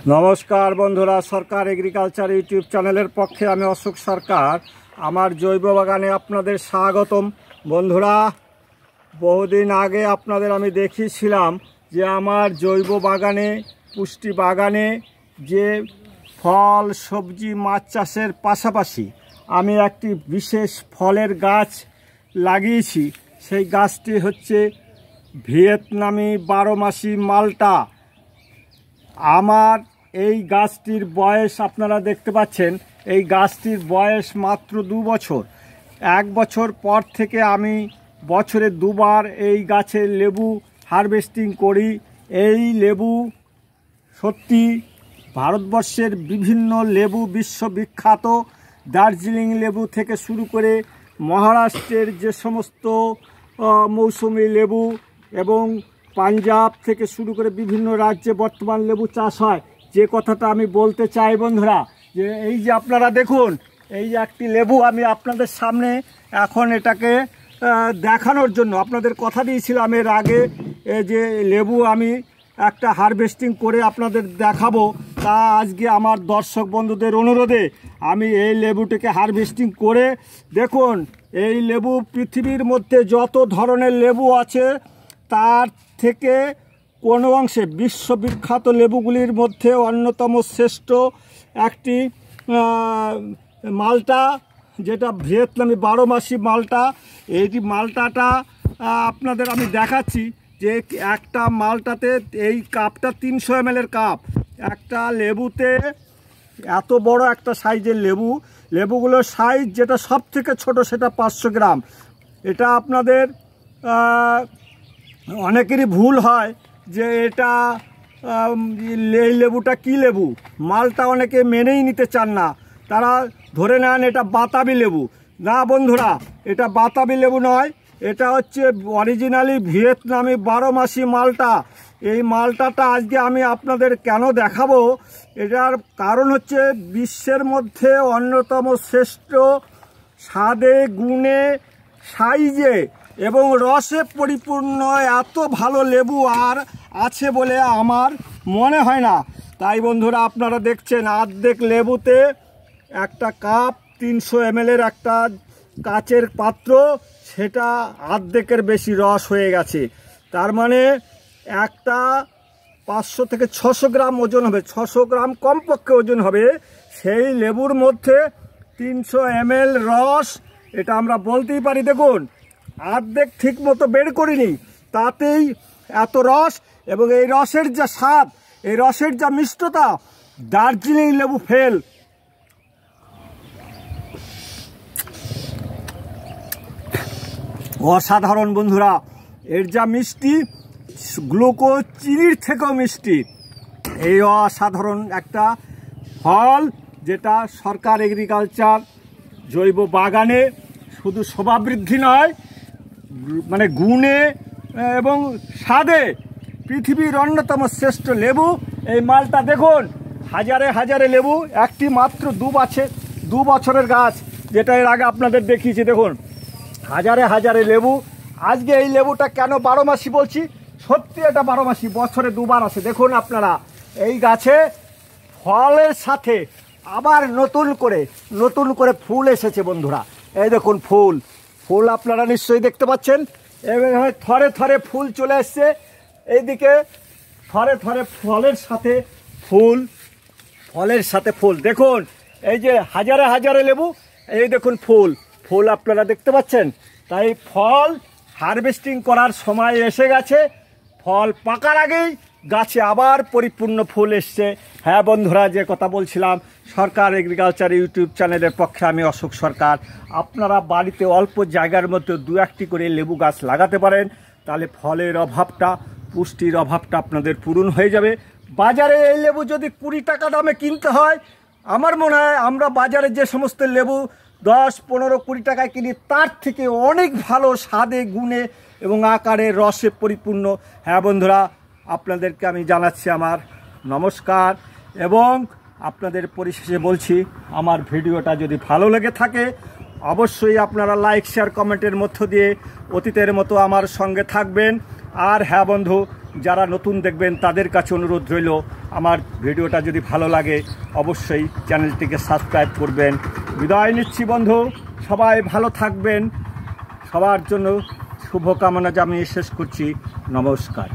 নমস্কার বন্ধুরা, সরকার agriculture YouTube চ্যানেলের পক্ষে আমি অশোক সরকার। আমার জৈব বাগানে আপনাদের স্বাগতম। বন্ধুরা, বহুদিন আগে আপনাদের আমি দেখিয়েছিলাম যে আমার জৈব বাগানে, পুষ্টি বাগানে যে ফল, সবজি, মাছ চাষের পাশাপাশি আমি একটি বিশেষ ফলের গাছ লাগিয়েছি। সেই গাছটি হচ্ছে ভিয়েতনামি 12 মাসি মালটা। আমার এই গাছটির বয়স আপনারা দেখতে পাচ্ছেন, এই গাছটির বয়স মাত্র 2 বছর। 1 বছর পর থেকে আমি বছরে 2 বার এই গাছের লেবু হারভেস্টিং করি। এই লেবু সত্যি ভারতবর্ষের বিভিন্ন লেবু বিশ্ববিখ্যাত। দার্জিলিং লেবু থেকে শুরু করে মহারাষ্ট্রের যে সমস্ত মৌসুমি লেবু এবং পাঞ্জাব থেকে শুরু করে বিভিন্ন রাজ্যে বর্তমান লেবু চাষ হয়। যে কথাটা আমি বলতে চাই বন্ধুরা, যে এই যে আপনারা দেখুন, এই যে একটি লেবু আমি আপনাদের সামনে এখন এটাকে দেখানোর জন্য আপনাদের কথা দিয়েছিলাম এর আগে যে লেবু আমি একটা হারভেস্টিং করে আপনাদের দেখাবো। তা আজকে আমার দর্শক বন্ধুদের অনুরোধে আমি এই লেবুটিকে হারভেস্টিং করে, দেখুন এই লেবু পৃথিবীর মধ্যে যত ধরনের লেবু আছে তার থেকে কোনো অংশে বিশ্ববিখ্যাত লেবুগুলির মধ্যে অন্যতম শ্রেষ্ঠ একটি মালটা, যেটা ভিয়েতনামি 12 মাসি মালটা। এই মালটাটা আপনাদের আমি দেখাচ্ছি যে একটা মালটাতে এই কাপটা 300 ml কাপ। একটা লেবুতে এত বড় একটা সাইজের লেবুগুলোর সাইজ যেটা সব থেকে ছোটো সেটা 500 গ্রাম। এটা আপনাদের অনেকেরই ভুল হয় যে এটা এই লেবুটা কী লেবু, মালটা অনেকে মেনেই নিতে চান না। তারা ধরে নেন এটা বাতাবি লেবু। না বন্ধুরা, এটা বাতাবি লেবু নয়, এটা হচ্ছে অরিজিনালি ভিয়েতনামি 12 মাসি মালটা। এই মালটাটা আজকে আমি আপনাদের কেন দেখাবো, এটার কারণ হচ্ছে বিশ্বের মধ্যে অন্যতম শ্রেষ্ঠ স্বাদে, গুণে, সাইজে এবং রসে পরিপূর্ণ এত ভালো লেবু আর আছে বলে আমার মনে হয় না। তাই বন্ধুরা, আপনারা দেখছেন অর্ধেক লেবুতে একটা কাপ 300 ml একটা কাচের পাত্র, সেটা অর্ধেকের বেশি রস হয়ে গেছে। তার মানে একটা 500 থেকে 600 গ্রাম ওজন হবে, 600 গ্রাম কমপক্ষে ওজন হবে। সেই লেবুর মধ্যে 300 ml রস, এটা আমরা বলতেই পারি। দেখুন অর্ধেক ঠিক মতো বের করিনি, তাতেই এত রস। এবং এই রসের যা স্বাদ, এই রসের যা মিষ্টতা, দার্জিলিং লেবু ফেল। অসাধারণ বন্ধুরা, এর যা মিষ্টি, গ্লুকোজ চিনির থেকেও মিষ্টি। এই অসাধারণ একটা ফল, যেটা সরকার এগ্রিকালচার জৈব বাগানে শুধু শোভাবৃদ্ধি নয়, মানে গুণে এবং স্বাদে পৃথিবীর অন্যতম শ্রেষ্ঠ লেবু এই মালটা। দেখুন হাজারে হাজারে লেবু, একটি মাত্র 2 বছরের গাছ, যেটা এর আগে আপনাদের দেখিয়েছি। দেখুন হাজারে হাজারে লেবু। আজকে এই লেবুটা কেন 12 মাসি বলছি, সত্যি এটা 12 মাসি, বছরে 2 বার আসে। দেখুন আপনারা এই গাছে ফলের সাথে আবার নতুন করে ফুল এসেছে বন্ধুরা। এই দেখুন ফুল আপনারা নিশ্চয়ই দেখতে পাচ্ছেন। এভাবে থরে থরে ফুল চলে এসছে, এইদিকে থরে থরে ফলের সাথে ফুল। দেখুন এই যে হাজারে হাজারে লেবু, এই দেখুন ফুল আপনারা দেখতে পাচ্ছেন। তাই ফল হারভেস্টিং করার সময় এসে গেছে। ফল পাকার আগেই গাছে আবার পরিপূর্ণ ফুল এসছে। হ্যাঁ বন্ধুরা, যে কথা বলছিলাম, সরকার এগ্রিকালচার ইউটিউব চ্যানেলের পক্ষে আমি অশোক সরকার। আপনারা বাড়িতে অল্প জায়গার মধ্যে 2-1টি করে লেবু গাছ লাগাতে পারেন, তাহলে ফলের অভাবটা, পুষ্টির অভাবটা আপনাদের পূরণ হয়ে যাবে। বাজারে এই লেবু যদি 20 টাকা দামে কিনতে হয়, আমার মনে হয় আমরা বাজারে যে সমস্ত লেবু 10, 15, 20 টাকায় কিনি, তার থেকে অনেক ভালো স্বাদে, গুণে এবং আকারে, রসে পরিপূর্ণ। হ্যাঁ বন্ধুরা, আপনাদেরকে আমি জানাচ্ছি আমার নমস্কার। এবং আপনাদের পরিশেষে বলছি, আমার ভিডিওটা যদি ভালো লেগে থাকে অবশ্যই আপনারা লাইক, শেয়ার, কমেন্টের মধ্য দিয়ে অতীতের মতো আমার সঙ্গে থাকবেন। আর হ্যাঁ বন্ধু, যারা নতুন দেখবেন তাদের কাছে অনুরোধ রইল, আমার ভিডিওটা যদি ভালো লাগে অবশ্যই চ্যানেলটিকে সাবস্ক্রাইব করবেন। বিদায় নিচ্ছি বন্ধু, সবাই ভালো থাকবেন, সবার জন্য শুভকামনা জানিয়ে শেষ করছি। নমস্কার।